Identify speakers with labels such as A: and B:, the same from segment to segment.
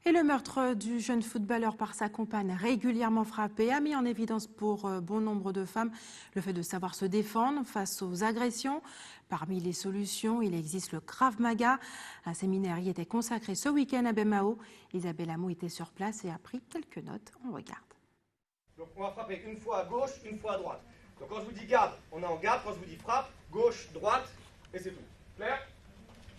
A: Et le meurtre du jeune footballeur par sa compagne régulièrement frappée a mis en évidence pour bon nombre de femmes le fait de savoir se défendre face aux agressions. Parmi les solutions, il existe le Krav Maga. Un séminaire y était consacré ce week-end à Bemao. Isabelle Amou était sur place et a pris quelques notes. On regarde.
B: Donc on va frapper une fois à gauche, une fois à droite. Donc quand je vous dis garde, on est en garde. Quand je vous dis frappe, gauche, droite, et c'est tout. Clair ?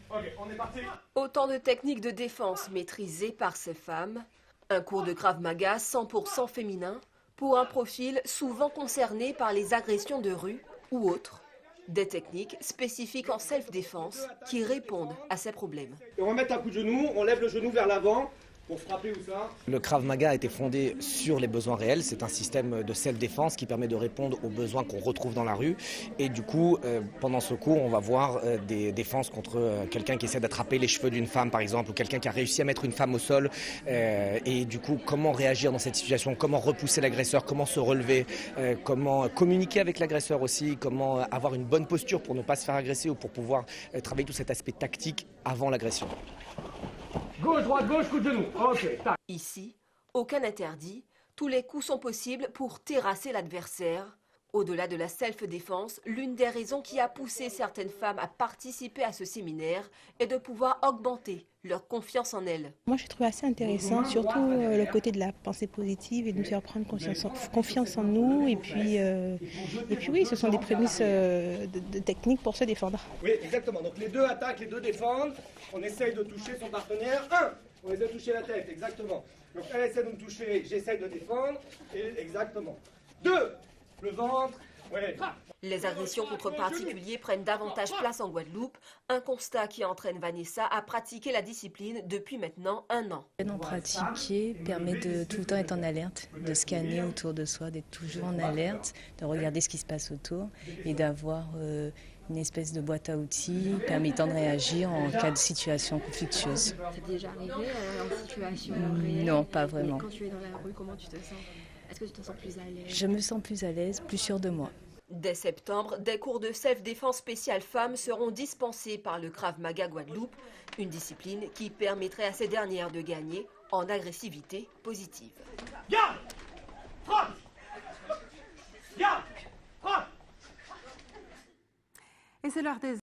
B: Ok, on est parti.
C: Autant de techniques de défense maîtrisées par ces femmes. Un cours de Krav Maga 100% féminin pour un profil souvent concerné par les agressions de rue ou autres. Des techniques spécifiques en self-défense qui répondent à ces problèmes.
B: Et on va mettre un coup de genou, on lève le genou vers l'avant pour frapper où ça ?
D: Le Krav Maga a été fondé sur les besoins réels. C'est un système de self-défense qui permet de répondre aux besoins qu'on retrouve dans la rue. Et du coup, pendant ce cours, on va voir des défenses contre quelqu'un qui essaie d'attraper les cheveux d'une femme, par exemple, ou quelqu'un qui a réussi à mettre une femme au sol. Et du coup, comment réagir dans cette situation, comment repousser l'agresseur, comment se relever, comment communiquer avec l'agresseur aussi, comment avoir une bonne posture pour ne pas se faire agresser ou pour pouvoir travailler tout cet aspect tactique avant l'agression.
B: Gauche, droite, gauche, coup de genou. Ok, tac.
C: Ici, aucun interdit, tous les coups sont possibles pour terrasser l'adversaire. Au-delà de la self-défense, l'une des raisons qui a poussé certaines femmes à participer à ce séminaire est de pouvoir augmenter leur confiance en elles.
E: Moi, j'ai trouvé assez intéressant, surtout le côté de la pensée positive et de nous faire prendre confiance en nous. Et puis oui, ce sont des prémices de technique pour se défendre.
B: Oui, exactement. Donc les deux attaquent, les deux défendent. On essaye de toucher son partenaire. On essaie de toucher la tête, exactement. Donc elle essaie de me toucher, j'essaye de défendre. Et exactement. 2, le ventre. Ouais.
C: Les agressions contre particuliers prennent davantage place en Guadeloupe, un constat qui entraîne Vanessa à pratiquer la discipline depuis maintenant 1 an.
F: En pratiquer permet de tout le temps être en alerte, de scanner autour de soi, d'être toujours en alerte, de regarder ce qui se passe autour et d'avoir une espèce de boîte à outils permettant de réagir en cas de situation conflictueuse.
G: C'est déjà arrivé en situation réelle?
F: Non, pas vraiment.
G: Quand tu es dans la rue, comment tu te sens? Est-ce que tu te sens plus à l'aise?
F: Je me sens plus à l'aise, plus sûre de moi.
C: Dès septembre, des cours de self-défense spécial femmes seront dispensés par le Krav Maga Guadeloupe, une discipline qui permettrait à ces dernières de gagner en agressivité positive.
B: Garde! Frappe! Garde! Frappe!
A: Et c'est l'heure des